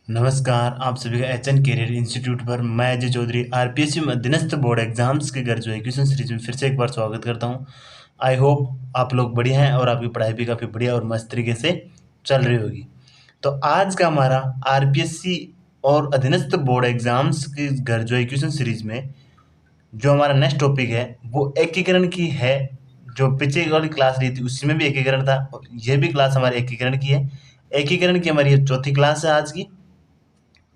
नमस्कार, आप सभी का एचएन कैरियर इंस्टीट्यूट पर मैं अजय चौधरी आरपीएससी में अधीनस्थ बोर्ड एग्जाम्स के घर जो एजुकेशन सीरीज में फिर से एक बार स्वागत करता हूं। आई होप आप लोग बढ़िया हैं और आपकी पढ़ाई भी काफ़ी बढ़िया और मस्त तरीके से चल रही होगी। तो आज का हमारा आरपीएससी और अधीनस्थ बोर्ड एग्जाम्स के घर जो एजुकेशन सीरीज में जो हमारा नेक्स्ट टॉपिक है वो एकीकरण की है। जो पीछे वाली क्लास रही थी उसी में भी एकीकरण था और यह भी क्लास हमारे एकीकरण की है। एकीकरण की हमारी ये चौथी क्लास है आज की।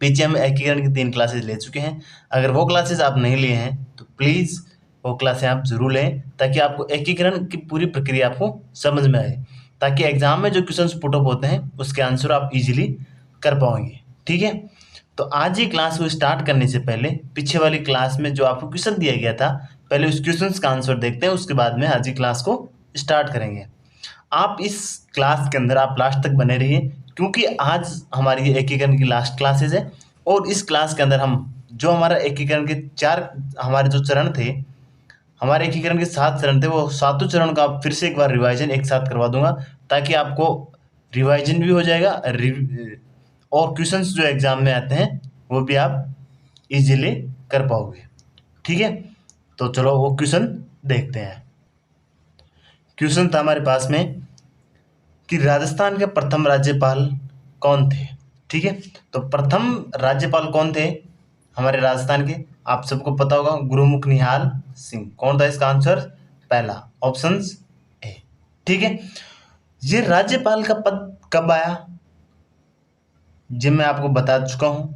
पीछे हम एकीकरण की 3 क्लासेस ले चुके हैं। अगर वो क्लासेस आप नहीं लिए हैं तो प्लीज़ वो क्लासें आप ज़रूर लें ताकि आपको एकीकरण की पूरी प्रक्रिया आपको समझ में आए, ताकि एग्जाम में जो क्वेश्चंस पुट अप होते हैं उसके आंसर आप इजीली कर पाओगे। ठीक है, तो आज ही क्लास को स्टार्ट करने से पहले पीछे वाली क्लास में जो आपको क्वेश्चन दिया गया था पहले उस क्वेश्चन का आंसर देखते हैं, उसके बाद में आज ही क्लास को स्टार्ट करेंगे। आप इस क्लास के अंदर आप लास्ट तक बने रहिए क्योंकि आज हमारी ये एकीकरण की लास्ट क्लासेस है और इस क्लास के अंदर हम जो हमारा एकीकरण के 4 हमारे जो चरण थे, हमारे एकीकरण के 7 चरण थे, वो सातों चरण का फिर से एक बार रिवाइजन एक साथ करवा दूंगा ताकि आपको रिवाइजन भी हो जाएगा और क्वेश्चंस जो एग्जाम में आते हैं वो भी आप इजीली कर पाओगे। ठीक है, तो चलो वो क्वेश्चन देखते हैं। क्वेश्चन था हमारे पास में कि राजस्थान के प्रथम राज्यपाल कौन थे। ठीक है, तो प्रथम राज्यपाल कौन थे हमारे राजस्थान के, आप सबको पता होगा, गुरुमुख निहाल सिंह। कौन था इसका आंसर? पहला ऑप्शन ए। ठीक है, ये राज्यपाल का पद कब आया, जी मैं आपको बता चुका हूं।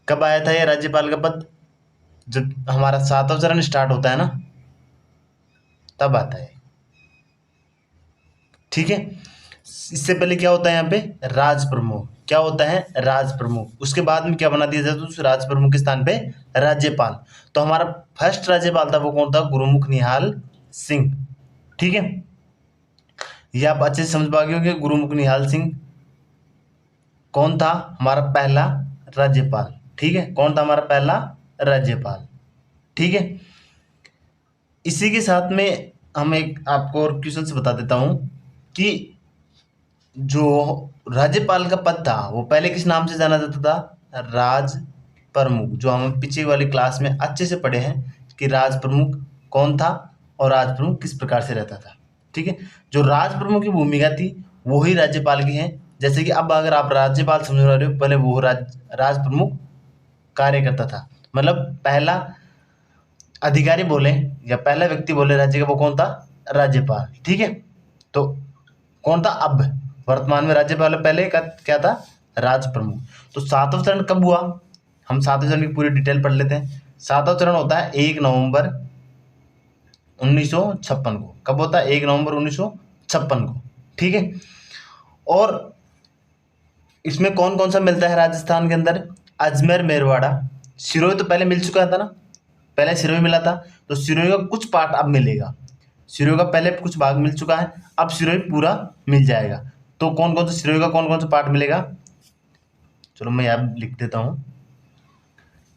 कब आया था ये राज्यपाल का पद? जब हमारा 7वां चरण स्टार्ट होता है ना, तब आता है। ठीक है, इससे पहले क्या होता है यहाँ पे? राज प्रमुख। क्या होता है? राज प्रमुख। उसके बाद में क्या बना दिया जाता है उस राज प्रमुख के स्थान पे? राज्यपाल। तो हमारा फर्स्ट राज्यपाल था वो कौन था? गुरुमुख निहाल सिंह। ठीक है, ये आप अच्छे से समझ पाओगे कि गुरुमुख निहाल सिंह कौन था हमारा पहला राज्यपाल। ठीक है, कौन था हमारा पहला राज्यपाल। ठीक है, इसी के साथ में हम एक आपको और क्वेश्चन बता देता हूं कि जो राज्यपाल का पद था वो पहले किस नाम से जाना जाता था? राज प्रमुख। जो हम पीछे वाली क्लास में अच्छे से पढ़े हैं कि राज प्रमुख कौन था और राज प्रमुख किस प्रकार से रहता था। ठीक है, जो राज प्रमुख की भूमिका थी वो ही राज्यपाल की है। जैसे कि अब अगर आप राज्यपाल समझ रहे हो, पहले वो राज प्रमुख कार्य करता था। मतलब पहला अधिकारी बोले या पहला व्यक्ति बोले राज्य का, वो कौन था? राज्यपाल। ठीक है, तो कौन था अब वर्तमान में राज्यपाल? पहले का क्या था? राज प्रमुख। तो 7वां चरण कब हुआ? हम 7वें चरण की पूरी डिटेल पढ़ लेते हैं। 7वां चरण होता है 1 नवंबर 1956 को। कब होता है? 1 नवंबर 1956 को। ठीक है, और इसमें कौन कौन सा मिलता है राजस्थान के अंदर? अजमेर, मेरवाड़ा, सिरोही तो पहले मिल चुका था ना, पहले सिरोही मिला था, तो सिरोही का कुछ पार्ट अब मिलेगा। सिरोही का पहले कुछ भाग मिल चुका है, अब सिरोही पूरा मिल जाएगा। तो कौन कौन सा सिरोही का कौन कौन सा पार्ट मिलेगा? चलो मैं यहाँ लिख देता हूँ।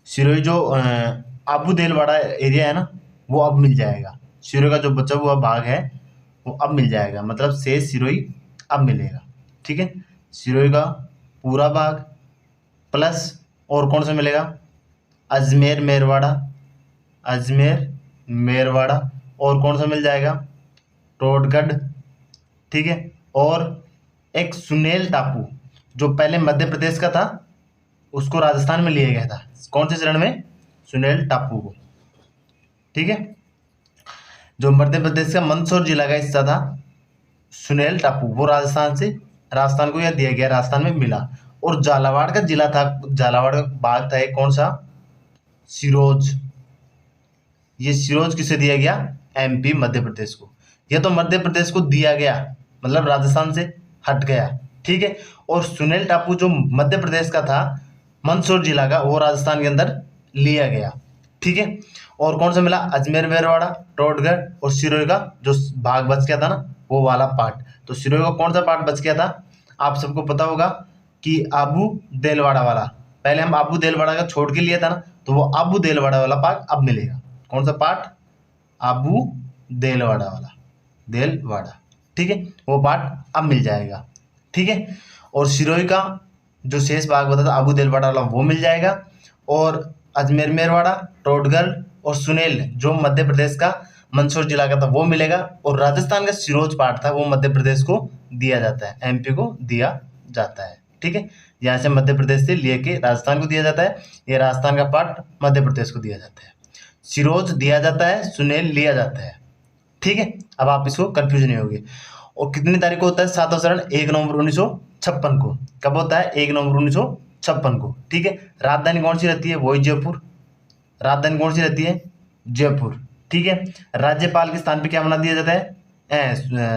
सिरोही जो आबू देलवाड़ा एरिया है ना, वो अब मिल जाएगा। सिरोही का जो बचा हुआ भाग है वो अब मिल जाएगा, मतलब शेष सिरोही अब मिलेगा। ठीक है, सिरोही का पूरा भाग प्लस और कौन सा मिलेगा? अजमेर मेरवाड़ा, अजमेर मेरवाड़ा, और कौन सा मिल जाएगा? टोडगढ़। ठीक है, और एक सुनेल टापू जो पहले मध्य प्रदेश का था उसको राजस्थान में लिया गया था। कौन से चरण में? सुनेल टापू को। ठीक है, जो मध्य प्रदेश का मंदसौर जिला का हिस्सा था सुनेल टापू, वो राजस्थान को यह दिया गया, राजस्थान में मिला। और झालावाड़ का जिला था, झालावाड़ का भाग था एक, कौन सा? सिरोज। ये सिरोज किसे दिया गया? एमपी, मध्य प्रदेश को। यह तो मध्य प्रदेश को दिया गया, मतलब राजस्थान से हट गया। ठीक है, और सुनेल टापू जो मध्य प्रदेश का था, मंदसौर जिला का, वो राजस्थान के अंदर लिया गया। ठीक है, और कौन सा मिला? अजमेर मेरवाड़ा, टोडगढ़ और सिरोही का जो भाग बच गया था ना, वो वाला पार्ट। तो सिरोही का कौन सा पार्ट बच गया था? आप सबको पता होगा कि आबू देलवाड़ा वाला। पहले हम आबू देलवाड़ा का छोड़ के लिया था ना, तो वो आबू देलवाड़ा वाला पार्ट अब मिलेगा। कौन सा पार्ट? आबू देलवाड़ा वाला, देलवाड़ा। ठीक है, वो पार्ट अब मिल जाएगा। ठीक है, और सिरोही का जो शेष भाग बता था अबू देलवाड़ा वाला वो मिल जाएगा, और अजमेर मेरवाड़ा, टोडगढ़ और सुनेल जो मध्य प्रदेश का मंदसौर जिला का था वो मिलेगा, और राजस्थान का सिरोज पार्ट था वो मध्य प्रदेश को दिया जाता है, एमपी को दिया जाता है। ठीक है, यहाँ से मध्य प्रदेश से लेके राजस्थान को दिया जाता है, ये राजस्थान का पार्ट मध्य प्रदेश को दिया जाता है। सिरोज दिया जाता है, सुनेल लिया जाता है। ठीक है, अब आप इसको कंफ्यूज नहीं होगी। और कितनी तारीख को होता है सातवां चरण? 1 नवंबर 1956 को। कब होता है? 1 नवंबर 1956 को। ठीक है, राजधानी कौन सी रहती है? वही जयपुर। राजधानी कौन सी रहती है? जयपुर। ठीक है, राज्यपाल के स्थान पे क्या बना दिया जाता है?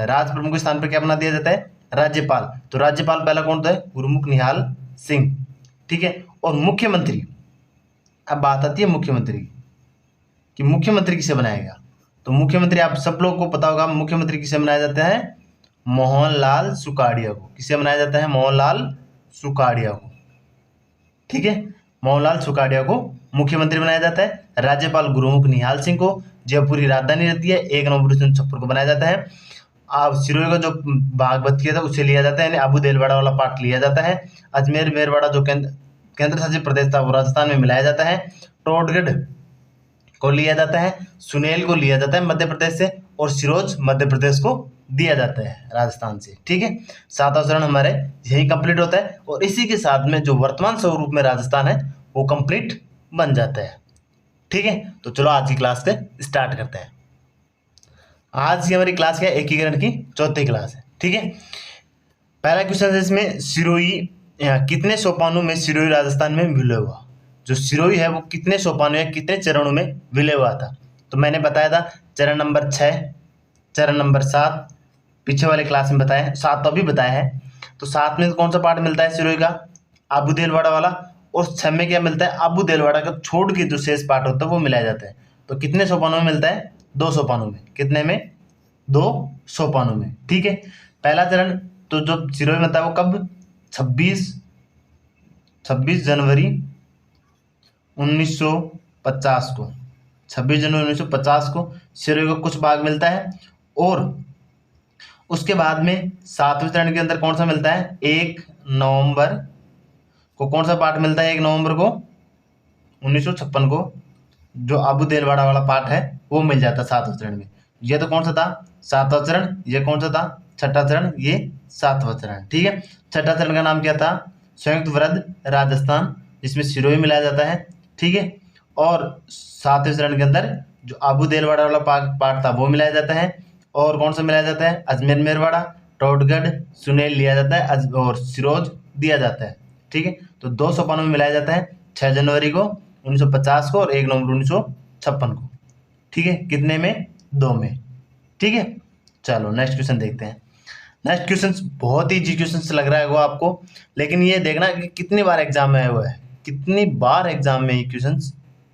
राज प्रमुख के स्थान पे क्या बना दिया जाता है? राज्यपाल। तो राज्यपाल पहला कौन था? गुरुमुख निहाल सिंह। ठीक है, और मुख्यमंत्री, अब बात आती है मुख्यमंत्री की, कि मुख्यमंत्री किसे बनाएगा? तो मुख्यमंत्री आप सब लोगों को पता होगा, मुख्यमंत्री किसे बनाया जाता है? मोहनलाल सुखाड़िया को। किसे बनाया जाता है? मोहनलाल सुखाड़िया को। ठीक है, मोहनलाल सुखाड़िया को मुख्यमंत्री बनाया जाता है। राज्यपाल गुरुमुख निहाल सिंह को, जयपुरी राजधानी रहती है, 1 नवंबर 1956 को बनाया जाता है। अब सिरोही का जो भाग बच किया था उसे लिया जाता है, यानी अबू देलवाड़ा वाला पार्ट लिया जाता है। अजमेर मेरवाड़ा जो केंद्र शासित प्रदेश था वो राजस्थान में मिलाया जाता है। टोडगढ़ को लिया जाता है, सुनेल को लिया जाता है मध्य प्रदेश से, और सिरोज मध्य प्रदेश को दिया जाता है राजस्थान से। ठीक है, सातवां चरण हमारे यही कंप्लीट होता है, और इसी के साथ में जो वर्तमान स्वरूप में राजस्थान है वो कंप्लीट बन जाता है। ठीक है, तो चलो आज की क्लास से स्टार्ट करते हैं। आज की हमारी क्लास क्या है? एकीकरण की चौथी क्लास है। ठीक है, पहला क्वेश्चन है इसमें, सिरोही कितने सोपानों में सिरोही राजस्थान में विलय हुआ? जो सिरोही है वो कितने सोपानों या कितने चरणों में विलय हुआ था? तो मैंने बताया था चरण नंबर 6, चरण नंबर 7, पीछे वाले क्लास में बताया है, 7 तो अभी बताया है। तो 7 में कौन सा पार्ट मिलता है सिरोही का? अबू देलवाड़ा वाला। और 6 में क्या मिलता है? अबू देलवाड़ा का छोड़ के जो शेष पार्ट होता है वो मिलाया जाता है। तो कितने सोपानों में मिलता है? 2 सोपानों में। कितने में? 2 सोपानों में। ठीक है, पहला चरण तो जो सिरोही में था वो कब? 26 जनवरी 1950 को। 26 जनवरी 1950 को सिरोही को कुछ भाग मिलता है, और उसके बाद में 7वें चरण के अंदर कौन सा मिलता है? 1 नवंबर को कौन सा पार्ट मिलता है? 1 नवंबर को 1956 को जो अबू देलवाड़ा वाला पार्ट है वो मिल जाता है 7वें चरण में। ये तो कौन सा था? 7वां चरण। ये कौन सा था? 6ठा चरण। ये 7वां चरण। ठीक है, 6ठा चरण का नाम क्या था? संयुक्त वृद्ध राजस्थान, जिसमें सिरोही मिलाया जाता है। ठीक है, और 7वें चरण के अंदर जो अबू देलवाड़ा वाला पार्ट था वो मिलाया जाता है, और कौन सा मिलाया जाता है? अजमेर मेरवाड़ा, टोडगढ़, सुनेल लिया जाता है, और सिरोज दिया जाता है। ठीक है, तो 2 सोपानों में मिलाया जाता है, 6 जनवरी को 1950 को और 1 नवंबर 1956 को। ठीक है, कितने में? 2 में। ठीक है, चलो नेक्स्ट क्वेश्चन देखते हैं। नेक्स्ट क्वेश्चन बहुत ही इजी क्वेश्चन लग रहा है वो आपको, लेकिन ये देखना कि कितनी बार एग्जाम में आया हुआ है, कितनी बार एग्जाम में ये क्वेश्चन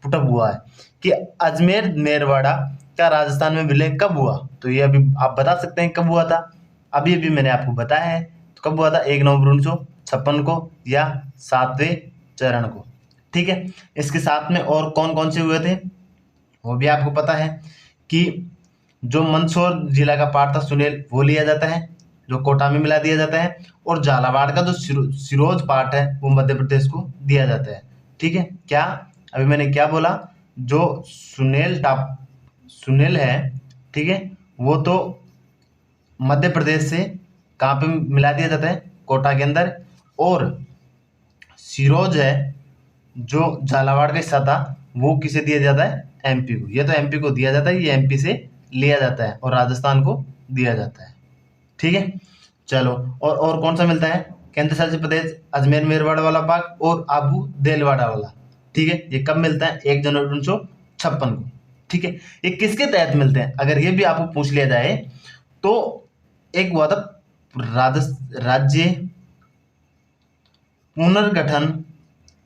पुटअप हुआ है कि अजमेर मेरवाड़ा का राजस्थान में विलय कब हुआ? तो ये अभी आप बता सकते हैं कब हुआ था? अभी अभी मैंने आपको बताया है। तो कब हुआ था? 1 नवंबर 1956 को या 7वें चरण को। ठीक है, इसके साथ में और कौन कौन से हुए थे वो भी आपको पता है, कि जो मंदसौर जिला का पार्ट था सुनेल वो लिया जाता है, जो कोटा में मिला दिया जाता है, और झालावाड़ का जो सिरोज पार्ट है वो मध्य प्रदेश को दिया जाता है। ठीक है, क्या अभी मैंने क्या बोला? जो सुनेल है, ठीक है, वो तो मध्य प्रदेश से कहाँ पे मिला दिया जाता है? कोटा के अंदर। और सिरोज है जो झालावाड़ का हिस्सा था वो किसे दिया जाता है? एमपी को। ये तो एमपी को दिया जाता है, ये एमपी से लिया जाता है, और राजस्थान को दिया जाता है। ठीक है, चलो और कौन सा मिलता है? केंद्र शासित प्रदेश अजमेर मेरवाड़ा वाला पार्ट और अबू देलवाड़ा वाला। ठीक है, ये कब मिलता है? 1 जनवरी 1956 को। ठीक है, ये किसके तहत मिलते हैं? अगर ये भी आपको पूछ लिया जाए तो एक हुआ था राज्य पुनर्गठन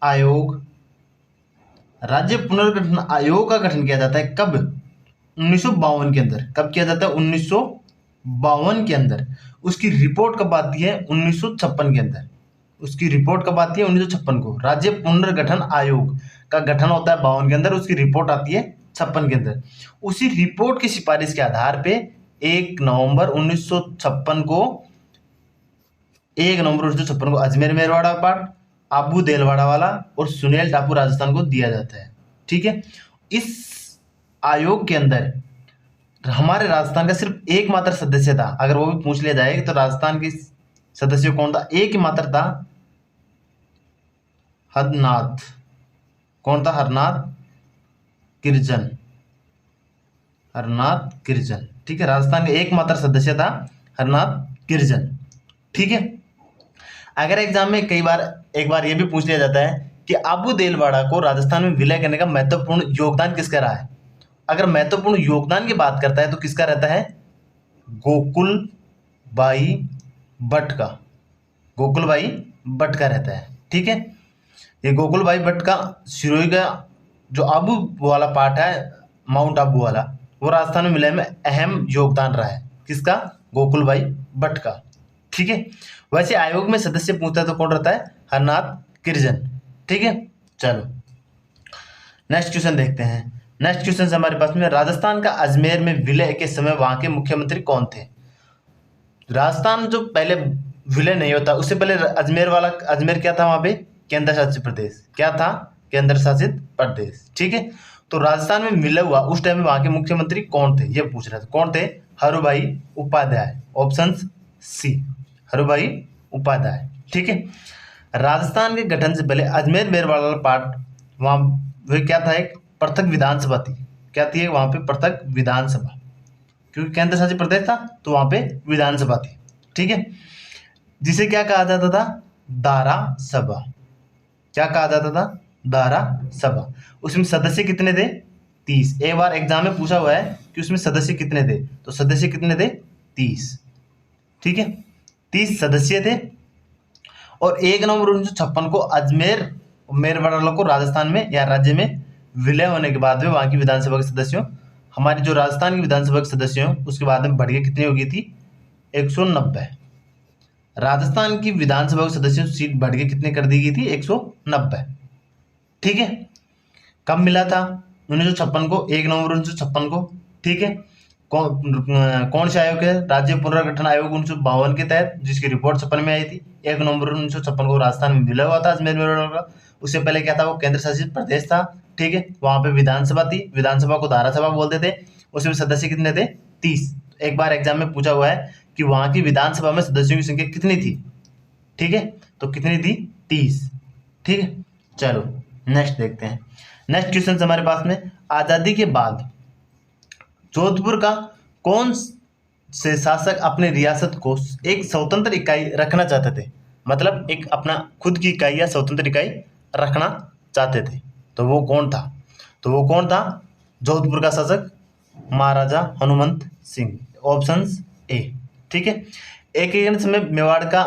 आयोग। राज्य पुनर्गठन आयोग का गठन किया जाता है कब? 1952 के अंदर। कब किया जाता है? 1952 के अंदर। उसकी रिपोर्ट कब आती है? 1956 के अंदर। उसकी रिपोर्ट कब आती है? 1956 को। राज्य पुनर्गठन आयोग का गठन होता है 52 के अंदर, उसकी रिपोर्ट आती है 56 के अंदर। उसी रिपोर्ट की सिफारिश के आधार पे 1 नवंबर 1956 को एक नवंबर 1956 को अजमेर मेरवाड़ा पार्ट, आबू देलवाड़ा वाला और सुनेल टापू राजस्थान को दिया जाता है। ठीक है, इस आयोग के अंदर हमारे राजस्थान का सिर्फ एकमात्र सदस्य था। अगर वो भी पूछ लिया जाए तो राजस्थान के सदस्य कौन था, एक ही मात्र था, हरनाथ। कौन था? हरनाथ गिरिजन, हरनाथ गिरिजन। ठीक है, राजस्थान का एकमात्र सदस्य था हरनाथ गिरिजन। ठीक है, अगर एग्जाम में कई बार एक बार यह भी पूछ लिया जाता है कि आबू देलवाड़ा को राजस्थान में विलय करने का महत्वपूर्ण योगदान किसका रहा है। अगर महत्वपूर्ण योगदान की बात करता है तो किसका रहता है? गोकुल बाई भट्ट का, गोकुल बाई भट्ट का रहता है। ठीक है, ये गोकुल बाई भट्ट का सिरोही का जो आबू वाला पार्ट है, माउंट आबू वाला, वो राजस्थान में विलय में अहम योगदान रहा है। किसका? गोकुल बाई भट्ट का। ठीक है, वैसे आयोग में सदस्य पूछता है तो कौन रहता है? हरनाथ गिरिजन। ठीक है, चलो नेक्स्ट क्वेश्चन देखते हैं। नेक्स्ट क्वेश्चन हमारे पास में, राजस्थान का अजमेर में विलय के समय वहां के मुख्यमंत्री कौन थे? राजस्थान जो पहले विलय नहीं होता उससे पहले अजमेर वाला, अजमेर क्या था वहां पे? केंद्र शासित प्रदेश। क्या था? केंद्र शासित प्रदेश। ठीक है, तो राजस्थान में विलय हुआ उस टाइम में वहां के मुख्यमंत्री कौन थे, ये पूछ रहे थे। कौन थे? हरुभाई उपाध्याय, ऑप्शन सी, हरुभाई उपाध्याय। ठीक है, राजस्थान के गठन से पहले अजमेर मेरवाड़ा पार्ट, वहां वे क्या था? एक पृथक विधानसभा थी। क्या थी वहां पे? पृथक विधानसभा, क्योंकि केंद्र शासित प्रदेश था तो वहां पे विधानसभा थी। ठीक है, जिसे क्या कहा जाता था? दारा सभा। क्या कहा जाता था? दारा सभा। उसमें सदस्य कितने थे? 30। एक बार एग्जाम में पूछा हुआ है कि उसमें सदस्य कितने थे, तो सदस्य कितने थे? 30। ठीक है, 30 सदस्य थे। और 1 नवंबर 1956 को अजमेर मेरवाड़ा को राजस्थान में या राज्य में विलय होने के बाद में वहां की विधानसभा के सदस्यों, हमारी जो राजस्थान की विधानसभा के सदस्य हैं उसके बाद में बढ़ के कितनी हो गई थी? 190। राजस्थान की विधानसभा के सदस्यों सीट बढ़ के कितने कर दी गई थी? 190। ठीक है, कब मिला था? 1956 को, 1 नवंबर 1956 को। ठीक है, कौन से आयोग है? राज्य पुनर्गठन आयोग 1952 के तहत, जिसकी रिपोर्ट 56 में आई थी। 1 नवंबर 1956 को राजस्थान में विलय हुआ था अजमेर मेरवाड़ा का। उससे पहले क्या था? वो केंद्र शासित प्रदेश था। ठीक है, वहां पे विधानसभा थी, विधानसभा को धारा सभा बोलते थे। उसमें सदस्य कितने थे? 30। एक बार एग्जाम में पूछा हुआ है कि वहां की विधानसभा में सदस्यों की संख्या कितनी थी। ठीक है, तो कितनी थी? 30। ठीक है, चलो नेक्स्ट देखते हैं। नेक्स्ट क्वेश्चन हमारे पास में, आजादी के बाद जोधपुर का कौन से शासक अपने रियासत को एक स्वतंत्र इकाई रखना चाहते थे? मतलब एक अपना खुद की इकाई या स्वतंत्र इकाई रखना चाहते थे, तो वो कौन था? तो वो कौन था? जोधपुर का शासक महाराजा हनुमंत सिंह, ऑप्शन ए। ठीक है, एक समय मेवाड़ का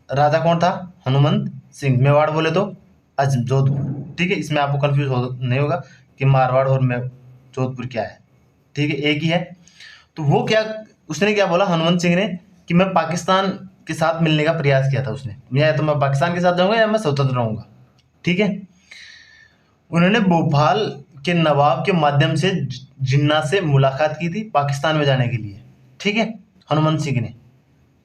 राजा कौन था? हनुमंत सिंह। मेवाड़ बोले तो जोधपुर। ठीक है, इसमें आपको कंफ्यूज नहीं होगा कि मारवाड़ और जोधपुर क्या है। ठीक है, एक ही है। तो वो क्या, उसने क्या बोला हनुमंत सिंह ने कि मैं पाकिस्तान के साथ मिलने का प्रयास किया था उसने, या तो मैं पाकिस्तान के साथ जाऊंगा या मैं स्वतंत्र रहूंगा। ठीक है, उन्होंने भोपाल के नवाब के माध्यम से जिन्ना से मुलाकात की थी पाकिस्तान में जाने के लिए। ठीक है, हनुमंत सिंह ने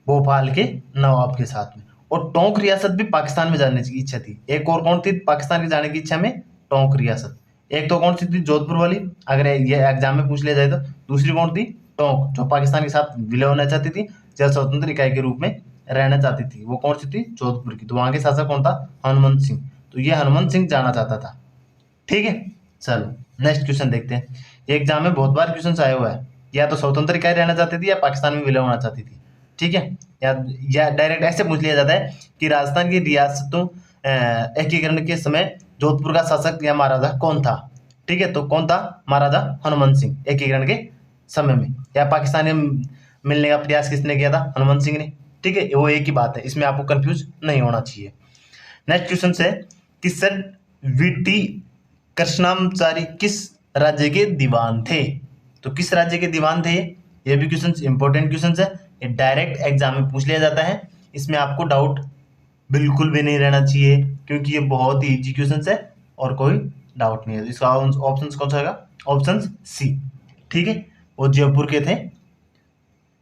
भोपाल के नवाब के साथ में, और टोंक रियासत भी पाकिस्तान में जाने की इच्छा थी। एक और कौन थी पाकिस्तान के जाने की इच्छा में? टोंक रियासत। एक तो कौन सी थी? जोधपुर वाली, अगर ये एग्जाम में पूछ लिया जाए तो। दूसरी कौन थी? टोंक, जो पाकिस्तान के साथ विलय होना चाहती थी या स्वतंत्र इकाई के रूप में रहना चाहती थी, वो कौन सी थी? जोधपुर की। तो वहां के शासक कौन था? हनुमंत सिंह। तो ये हनुमंत सिंह जाना चाहता था। ठीक है, चलो नेक्स्ट क्वेश्चन देखते हैं। ये एग्जाम में बहुत बार क्वेश्चन आया हुआ है, या तो स्वतंत्र इकाई रहना चाहती थी या पाकिस्तान में विलय होना चाहती थी। ठीक है, या डायरेक्ट ऐसे पूछ लिया जाता है कि राजस्थान की रियासतों एकीकरण के समय जोधपुर का शासक या महाराजा कौन था? ठीक है, तो कौन था? महाराजा हनुमंत सिंह। एकीकरण के समय में या पाकिस्तान में मिलने का प्रयास किसने किया था? हनुमंत सिंह ने। ठीक है, वो एक ही बात है, इसमें आपको कंफ्यूज नहीं होना चाहिए। नेक्स्ट क्वेश्चन से, कि सर वीटी कृष्णाचारी किस राज्य के दीवान थे? तो किस राज्य के दीवान थे? ये भी क्वेश्चन इंपॉर्टेंट क्वेश्चन है, ये डायरेक्ट एग्जाम में पूछ लिया जाता है। इसमें आपको डाउट बिल्कुल भी नहीं रहना चाहिए, क्योंकि ये बहुत ही इजी क्वेश्चन है और कोई डाउट नहीं है। इसका ऑप्शन कौन सा होगा? Option C. ठीक है, वो जयपुर के थे।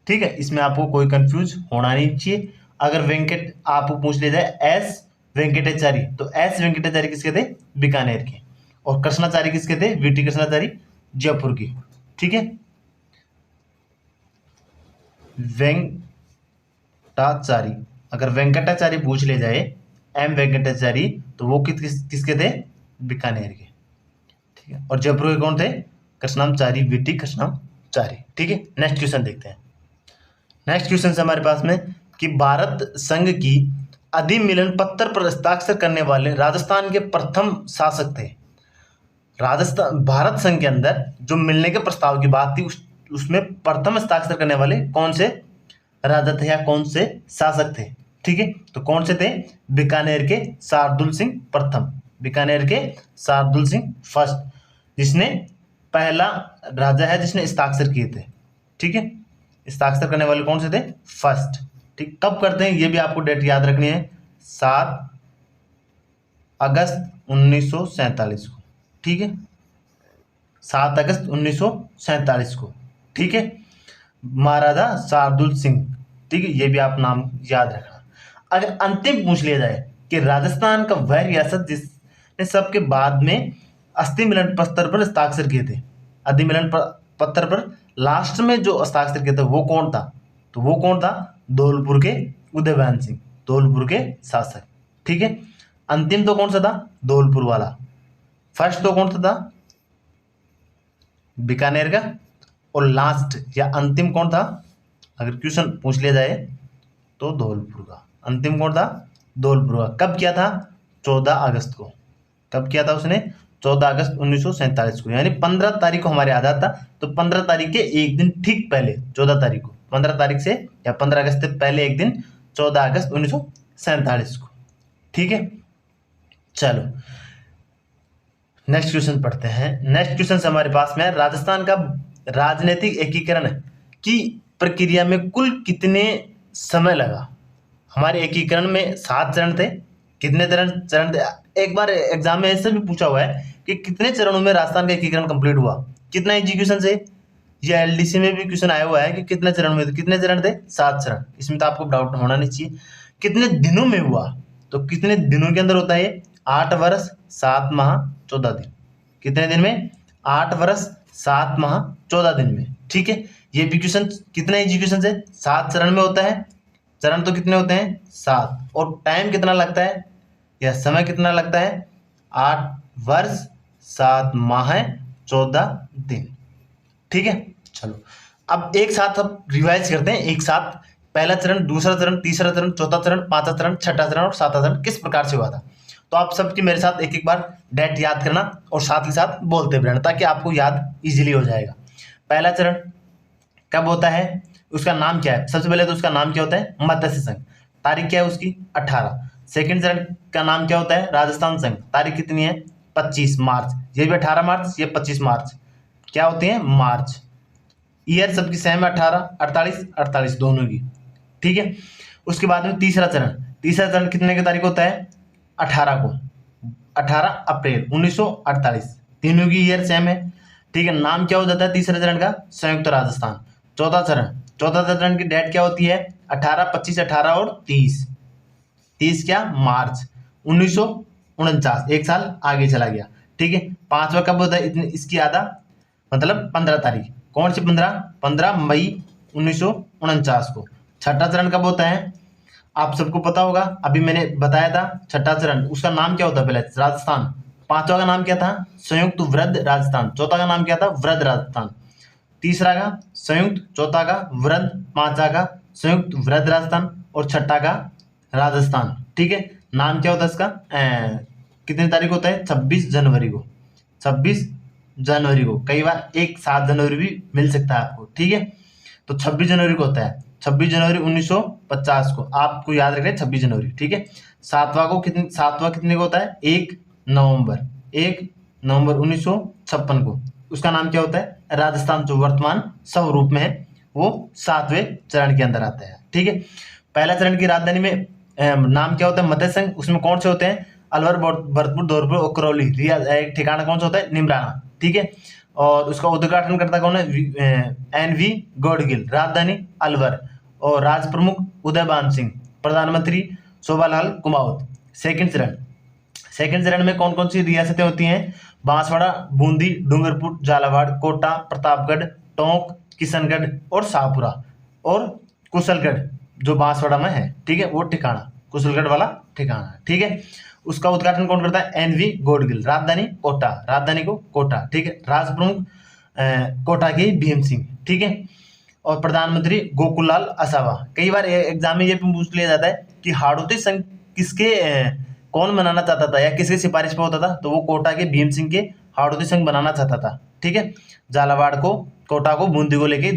ठीक है, इसमें आपको कोई कंफ्यूज होना नहीं चाहिए। अगर वेंकट आपको पूछ लिया जाए एस वेंकटाचारी, तो एस वेंकटाचारी किसके थे? बीकानेर के। और कृष्णाचारी किसके थे? वीटी कृष्णाचारी जयपुर की। ठीक है, वेंकटाचारी, अगर वेंकटाचारी पूछ ले जाए एम वेंकटाचारी, तो वो किसके थे? बीकानेर के। ठीक है, और जयपुर के कौन थे? कृष्णाचारी, वीटी कृष्णाचारी। ठीक है, नेक्स्ट क्वेश्चन देखते हैं। नेक्स्ट क्वेश्चन है हमारे पास में कि भारत संघ की अधिमिलन पत्र पर हस्ताक्षर करने वाले राजस्थान के प्रथम शासक थे। राजस्थान भारत संघ के अंदर जो मिलने के प्रस्ताव की बात थी, उसमें प्रथम हस्ताक्षर करने वाले कौन से राजा थे या कौन से शासक थे? ठीक है, तो कौन से थे? बीकानेर के शार्दुल सिंह प्रथम, बीकानेर के शार्दुल सिंह फर्स्ट, जिसने पहला राजा है जिसने हस्ताक्षर किए थे। ठीक है, हस्ताक्षर करने वाले कौन से थे? फर्स्ट। ठीक, कब करते हैं ये भी आपको डेट याद रखनी है, 7 अगस्त 1947 को। ठीक है, 7 अगस्त 1947 को। ठीक है, महाराजा शार्दुल सिंह। ठीक है, ये भी आप नाम याद रखना। अगर अंतिम पूछ लिया जाए कि राजस्थान का वह रियासत जिसने सबके बाद में अस्थि मिलन पत्र पर हस्ताक्षर किए थे, अधिमिलन पत्र पर लास्ट में जो हस्ताक्षर किए थे वो कौन था? तो वो कौन था? धौलपुर के उदयभान सिंह, धौलपुर के शासक। ठीक है, अंतिम तो कौन सा था? धौलपुर वाला। फर्स्ट तो कौन सा था? बीकानेर का। और लास्ट या अंतिम कौन था? अगर क्वेश्चन पूछ लिया जाए तो धौलपुर का। अंतिम कौन था? धौलपुर का। कब किया था? 14 अगस्त को। कब किया था उसने? 14 अगस्त 1947 को, यानी 15 तारीख को हमारे आजाद था। तो 15 तारीख के एक दिन ठीक पहले, 14 तारीख को, 15 तारीख से या 15 अगस्त से पहले एक दिन 14 अगस्त 1947 को। ठीक है, चलो नेक्स्ट क्वेश्चन पढ़ते हैं। नेक्स्ट क्वेश्चन हमारे पास में है, राजस्थान का राजनीतिक एकीकरण की प्रक्रिया में कुल कितने समय लगा? हमारे एकीकरण में 7 चरण थे। कितने चरण थे? एक बार एग्जाम में ऐसे भी पूछा हुआ है कि कितने चरणों में राजस्थान का एकीकरण कंप्लीट हुआ। कितना एजुकेशन से, या एलडीसी में भी क्वेश्चन आया हुआ है कि कितने चरण में थे। कितने चरण थे? 7 चरण। इसमें तो आपको डाउट होना नहीं चाहिए। कितने दिनों में हुआ? तो कितने दिनों के अंदर होता है? 8 वर्ष 7 माह 14 दिन। कितने दिन में? 8 वर्ष 7 माह 14 दिन में। ठीक है, ये भी क्वेश्चन कितने एजुकेशन से? 7 चरण में होता है। चरण तो कितने होते हैं? 7। और टाइम कितना लगता है या समय कितना लगता है? 8 वर्ष 7 माह 14 दिन। ठीक है, चलो अब एक साथ अब रिवाइज करते हैं एक साथ। पहला चरण, दूसरा चरण, तीसरा चरण, चौथा चरण, पांचवा चरण, छठा चरण और सातवां चरण किस प्रकार से हुआ था। तो आप सबकी मेरे साथ एक एक बार डेट याद करना और साथ ही साथ बोलते भी रहना, ताकि आपको याद इजीली हो जाएगा। पहला चरण कब होता है? उसका नाम क्या है? सबसे पहले तो उसका नाम क्या होता है? मत्स्य संघ। तारीख क्या है उसकी? 18। सेकंड चरण का नाम क्या होता है? राजस्थान संघ। तारीख कितनी है? 25 मार्च। ये भी 18 मार्च, ये 25 मार्च। क्या होती है? मार्च। ईयर सबकी सेम है, 18, 48, 48 दोनों की। ठीक है, उसके बाद में तीसरा चरण। तीसरा चरण कितने की तारीख होता है? 18 को, 18 अप्रैल 1948। तीनों की ईयर सेम है। ठीक है, नाम क्या हो जाता है तीसरे चरण का? संयुक्त राजस्थान। चौथा चरण, चौथा चरण की डेट क्या होती है? 18, 25, 18 और 30। 30 क्या? मार्च 1949, एक साल आगे चला गया। ठीक है, पांचवा कब होता है? इसकी आधा मतलब 15 तारीख। कौन सी 15? 15 मई 1949 को। छठा चरण कब होता है? आप सबको पता होगा, अभी मैंने बताया था। छठा चरण उसका नाम क्या होता है? पहले राजस्थान। पांचवा का नाम क्या था? संयुक्त वृद्ध राजस्थान। चौथा का नाम क्या था? वृद्ध राजस्थान। तीसरा का संयुक्त, चौथा का वृद्ध, पांचवा का संयुक्त वृद्ध राजस्थान और छठा का राजस्थान। ठीक है, नाम क्या होता है इसका? कितनी तारीख होता है? 26 जनवरी को। 26 जनवरी को। कई बार एक 7 जनवरी भी मिल सकता है आपको। ठीक है, तो 26 जनवरी को होता है। 26 जनवरी 1950 को आपको याद रखना है, 26 जनवरी। ठीक है, सातवां कितने को होता है? 1 नवंबर। 1 नवंबर 1956 को। उसका नाम क्या होता है? राजस्थान, जो वर्तमान स्वरूप में है वो 7वें चरण के अंदर आता है। ठीक है, पहला चरण की राजधानी में नाम क्या होता है? मत्स्य संघ। उसमें कौन से होते हैं? अलवर, भरतपुर, धौलपुर और करौली। ठिकाना कौन सा होता है? निमराना। ठीक है, और उसका उद्घाटन करता कौन है? NV गौडगिल। राजधानी अलवर और राज प्रमुख उदयभान सिंह। प्रधानमंत्री शोभालाल कुमावत। सेकंड चरण में कौन कौन सी रियासतें होती हैं? बांसवाड़ा, बूंदी, डूंगरपुर, झालावाड़, कोटा, प्रतापगढ़, टोंक, किशनगढ़ और शाहपुरा और कुशलगढ़ जो बांसवाड़ा में है, ठीक है, वो ठिकाना कुशलगढ़ वाला ठिकाना, ठीक है। उसका उद्घाटन कौन करता है? एनवी गोडगिल। राजधानी कोटा, राजधानी को कोटा, ठीक है। राज प्रमुख कोटा के भीम सिंह, ठीक है। और प्रधानमंत्री गोकुललाल आसावा। कई बार एग्जाम में ये पूछ लिया जाता है कि हाड़ौती संघ किसके कौन बनाना चाहता था या किसकी सिफारिश पे होता था? तो वो कोटा के भीम सिंह के हाड़ौती संघ बनाना चाहता था, ठीक है। झालावाड़ को, कोटा को, बूंदी को लेके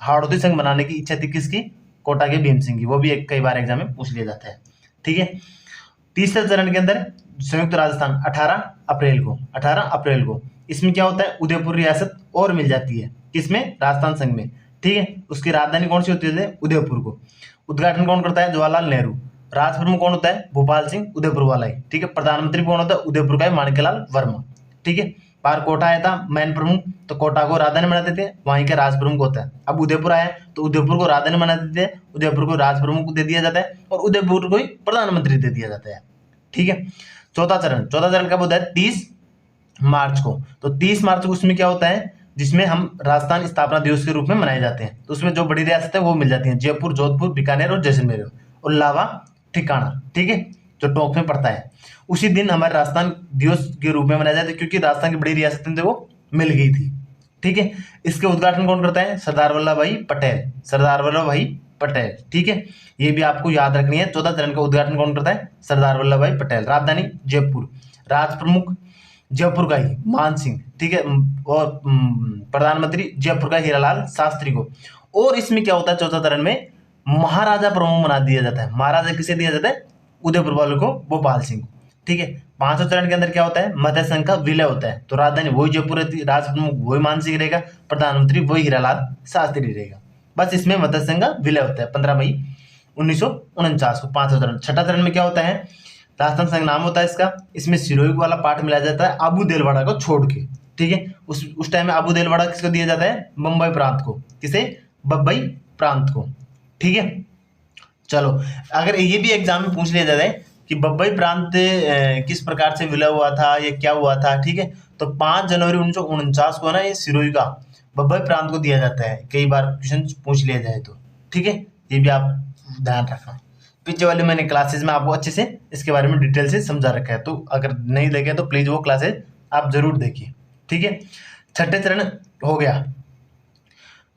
हाड़ौती संघ बनाने की इच्छा थी किसकी? कोटा के भीम सिंह की। वो भी कई बार एग्जाम में पूछ लिया जाता है, ठीक है। तीसरे चरण के अंदर संयुक्त राजस्थान 18 अप्रैल को इसमें क्या होता है? उदयपुर रियासत और मिल जाती है किसमें? राजस्थान संघ में, ठीक है। उसकी राजधानी कौन सी होती है? उदयपुर को। उद्घाटन कौन करता है? जवाहरलाल नेहरू। राज प्रमुख कौन होता है? भोपाल सिंह, उदयपुर वाला ही, ठीक है। प्रधानमंत्री कौन होता है? उदयपुर का है माणिक्यलाल वर्मा, ठीक है। बाहर कोटा आया था मैन प्रमुख, तो कोटा को राजधानी बना देते हैं, वहीं का राज प्रमुख होता है। अब उदयपुर आया तो उदयपुर को राजधानी बना देते हैं, उदयपुर को राज प्रमुख दे दिया जाता है और उदयपुर को ही प्रधानमंत्री दे दिया जाता है, ठीक है। चौथा चरण कब होता है? 30 मार्च को। तो 30 मार्च को उसमें क्या होता है? जिसमें हम राजस्थान स्थापना दिवस के रूप में मनाए जाते हैं। तो उसमें जो बड़ी रियासतें वो मिल जाती हैं, जयपुर, जोधपुर, बीकानेर और जैसलमेर और लावा ठिकाना, ठीक है, जो टोंक में पड़ता है। उसी दिन हमारे राजस्थान दिवस के रूप में मनाया जाता है क्योंकि राजस्थान की बड़ी रियासतें थे वो मिल गई थी, ठीक है। इसके उद्घाटन कौन करता है? सरदार वल्लभ भाई पटेल, ठीक है। ये भी आपको याद रखनी है। 14 चरण का उद्घाटन कौन करता है? सरदार वल्लभ भाई पटेल। राजधानी जयपुर, राज प्रमुख जयपुर का ही मान सिंह, ठीक है। और प्रधानमंत्री जयपुर का हीरालाल शास्त्री को। और इसमें क्या होता है? चौथा चरण में महाराजा प्रमुख बना दिया जाता है। महाराजा किसे दिया जाता है? उदयपुर वालों को, भोपाल सिंह को, ठीक है। पांचवें चरण के अंदर क्या होता है? मध्य संघ का विलय होता है। तो राजधानी वही जयपुर रहती है, राज प्रमुख वही मान सिंह रहेगा, प्रधानमंत्री वही हीरालाल शास्त्री रहेगा। बस इसमें मध्य संघ का विलय होता है 15 मई 1949 को, पांचवें चरण। छठा चरण में क्या होता है? राजस्थान संघ नाम होता है इसका। इसमें सिरोही वाला पार्ट मिलाया जाता है अबू देलवाड़ा को छोड़ के, ठीक है। उस टाइम में अबू देलवाड़ा किसको दिया जाता है? मुंबई प्रांत को। किसे? बम्बई प्रांत को, ठीक है। चलो, अगर ये भी एग्जाम में पूछ लिया जाता है कि बम्बई प्रांत किस प्रकार से विलय हुआ था, ये क्या हुआ था, ठीक है। तो 5 जनवरी 1949 को ना ये सिरोही का बम्बई प्रांत को दिया जाता है। कई बार क्वेश्चन पूछ लिया जाए तो, ठीक है। ये भी आप ध्यान रखना। पीछे वाले मैंने क्लासेज में आपको अच्छे से इसके बारे में डिटेल से समझा रखा है, तो अगर नहीं देखे तो प्लीज वो क्लासेज आप जरूर देखिए, ठीक है। छठे चरण हो गया।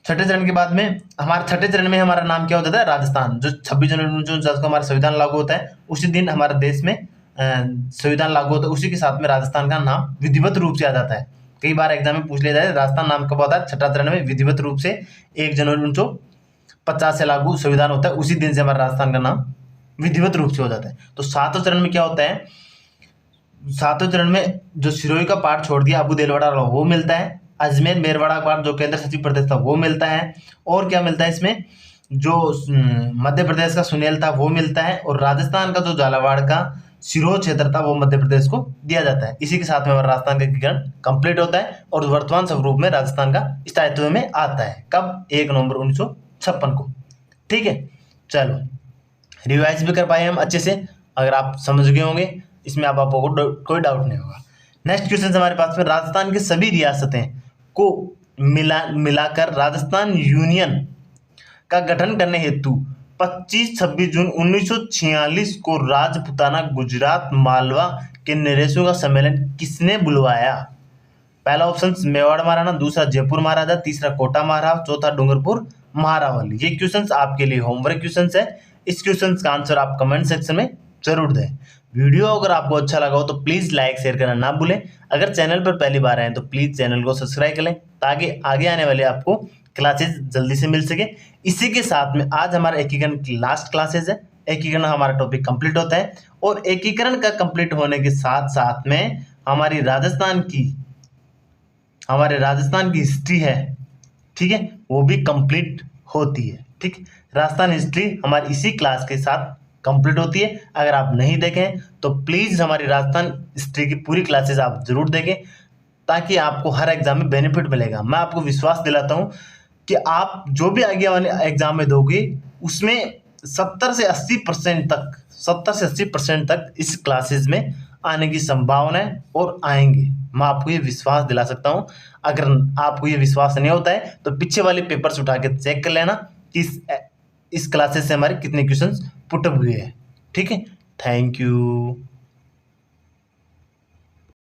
छठे चरण के बाद में छठे चरण में हमारा नाम क्या होता है? राजस्थान। जो 26 जनवरी 1949 को हमारा संविधान लागू होता है, उसी दिन हमारे देश में संविधान लागू होता है। उसी के साथ में राजस्थान का नाम विधिवत रूप से आ जाता है। कई बार एग्जाम में पूछ लिया जाए राजस्थान नाम कब आता है? छठा चरण में विधिवत रूप से 1 जनवरी 1950 से लागू संविधान होता है, उसी दिन से हमारा राजस्थान का नाम विधिवत रूप से हो जाता है। तो 7वें चरण में क्या होता है? 7वें चरण में जो सिरोही का पार्ट छोड़ दिया अबू देलवाड़ा वो मिलता है। अजमेर मेरवाड़ा का पार्ट जो केंद्र शासित प्रदेश था वो मिलता है। और क्या मिलता है इसमें? जो मध्य प्रदेश का सुनेल था वो मिलता है। और राजस्थान का जो झालावाड़ का सिरोह क्षेत्र था वो मध्य प्रदेश को दिया जाता है। इसी के साथ में हमारा राजस्थान का एकीकरण कंप्लीट होता है और वर्तमान स्वरूप में राजस्थान का स्थायित्व में आता है। कब? 1 नवंबर 1956 को, ठीक है। चलो, रिवाइज भी कर पाए हम अच्छे से। अगर आप समझ गए होंगे, इसमें आपको कोई डाउट नहीं होगा। नेक्स्ट क्वेश्चन हमारे पास में, राजस्थान की सभी रियासतें को मिलाकर राजस्थान यूनियन का गठन करने हेतु 25-26 जून 1946 को राजपुताना, गुजरात, मालवा के नरेशों का सम्मेलन किसने बुलवाया? पहला ऑप्शन मेवाड़ महाराणा, दूसरा जयपुर महाराजा, तीसरा कोटा महाराज, चौथा डूंगरपुर महारावल। ये क्वेश्चंस आपके लिए होमवर्क क्वेश्चंस है। इस क्वेश्चंस का आंसर आप कमेंट सेक्शन में जरूर दें। वीडियो अगर आपको अच्छा लगा हो तो प्लीज लाइक शेयर करना ना भूलें। अगर चैनल पर पहली बार आए तो प्लीज चैनल को सब्सक्राइब कर लें ताकि आगे आने वाले आपको क्लासेस जल्दी से मिल सके। इसी के साथ में आज हमारा एकीकरण की लास्ट क्लासेस है। एकीकरण हमारा टॉपिक कंप्लीट होता है और एकीकरण का कंप्लीट होने के साथ साथ में हमारे राजस्थान की हिस्ट्री है, ठीक है, वो भी कंप्लीट होती है, ठीक। राजस्थान हिस्ट्री हमारी इसी क्लास के साथ कंप्लीट होती है। अगर आप नहीं देखें तो प्लीज हमारी राजस्थान हिस्ट्री की पूरी क्लासेस आप जरूर देखें ताकि आपको हर एग्जाम में बेनिफिट मिलेगा। मैं आपको विश्वास दिलाता हूं कि आप जो भी आगे वाले एग्जाम में दोगे उसमें 70 से 80% तक 70 से 80% तक इस क्लासेस में आने की संभावना है और आएंगे। मैं आपको ये विश्वास दिला सकता हूँ। अगर आपको ये विश्वास नहीं होता है तो पीछे वाले पेपर्स उठा के चेक कर लेना कि इस क्लासेस से हमारे कितने क्वेश्चंस पुट अप हुए हैं। ठीक है, थैंक यू।